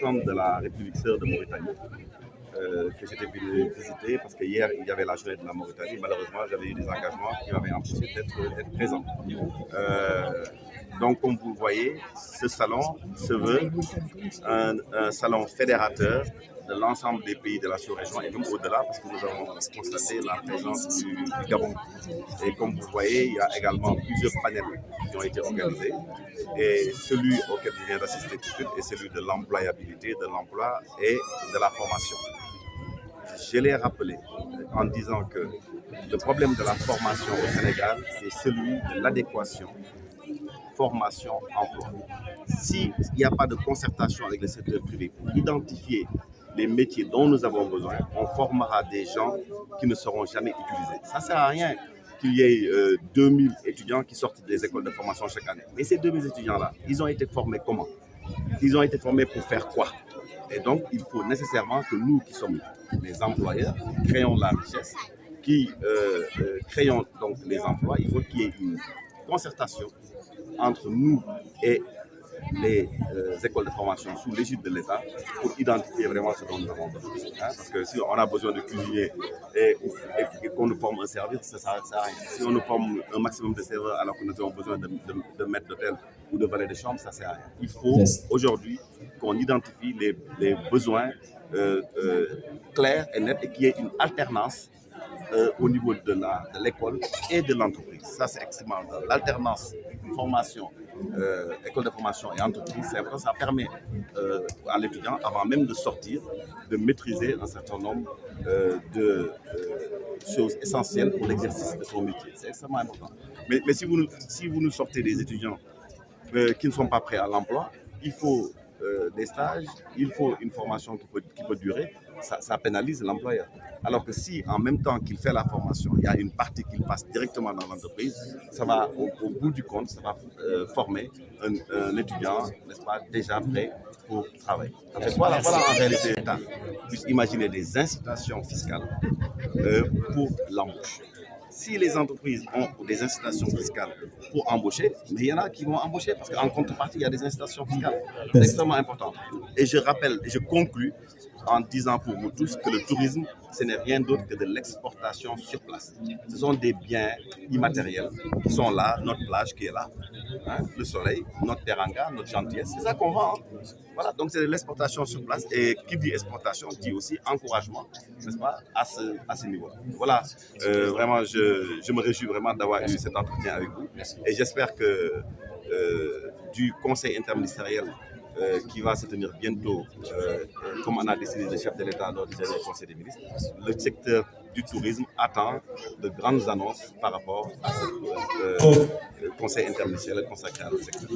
centre de la République sœur de Mauritanie que j'étais venu visiter parce que hier il y avait la journée de la Mauritanie. Malheureusement, j'avais eu des engagements qui m'avaient empêché d'être présent. Donc, comme vous le voyez, ce salon se veut un salon fédérateur de l'ensemble des pays de la sous-région et même au-delà parce que nous avons constaté la présence du Gabon. Et comme vous voyez, il y a également plusieurs panels qui ont été organisés et celui auquel je viens d'assister tout de suite est celui de l'employabilité, de l'emploi et de la formation. Je l'ai rappelé en disant que le problème de la formation au Sénégal est celui de l'adéquation formation-emploi. S'il n'y a pas de concertation avec le secteur privé pour identifier les métiers dont nous avons besoin, on formera des gens qui ne seront jamais utilisés. Ça ne sert à rien qu'il y ait 2000 étudiants qui sortent des écoles de formation chaque année. Mais ces 2000 étudiants-là, ils ont été formés comment? Ils ont été formés pour faire quoi? Et donc, il faut nécessairement que nous qui sommes les employeurs, créons la richesse, qui créons donc les emplois. Il faut qu'il y ait une concertation entre nous et les écoles de formation sous l'égide de l'État pour identifier vraiment ce dont nous avons besoin. Parce que si on a besoin de cuisiniers et qu'on nous forme un service, ça ne sert à rien. Si on nous forme un maximum de serveurs alors que nous avons besoin de maîtres d'hôtel ou de valets de chambre, ça ne sert à rien. Il faut aujourd'hui qu'on identifie les besoins clairs et nets et qu'il y ait une alternance au niveau de l'école et de l'entreprise. Ça, c'est extrêmement important. L'alternance, formation, école de formation et entreprise, c'est important. Ça permet à l'étudiant, avant même de sortir, de maîtriser un certain nombre de choses essentielles pour l'exercice de son métier. C'est extrêmement important. Mais si vous nous sortez des étudiants qui ne sont pas prêts à l'emploi, il faut des stages, il faut une formation qui peut durer, ça pénalise l'employeur. Alors que si, en même temps qu'il fait la formation, il y a une partie qu'il passe directement dans l'entreprise, ça va, au bout du compte, ça va former un étudiant, n'est-ce pas, déjà prêt pour travailler. En fait, voilà en réalité l'État puisse imaginer des incitations fiscales pour l'embauche. Si les entreprises ont des incitations fiscales pour embaucher, mais il y en a qui vont embaucher parce qu'en contrepartie, il y a des incitations fiscales. C'est extrêmement important. Et je rappelle, et je conclus en disant pour vous tous que le tourisme, ce n'est rien d'autre que de l'exportation sur place. Ce sont des biens immatériels qui sont là, notre plage qui est là, le soleil, notre teranga, notre gentillesse, c'est ça qu'on vend. Voilà, donc c'est de l'exportation sur place et qui dit exportation dit aussi encouragement, n'est-ce pas, à ce niveau. Voilà, vraiment, je me réjouis vraiment d'avoir eu cet entretien avec vous et j'espère que du conseil interministériel qui va se tenir bientôt, comme on a décidé le chef de l'État lors du dernier conseil des ministres, le secteur du tourisme attend de grandes annonces par rapport à ce conseil interministériel consacré à notre secteur.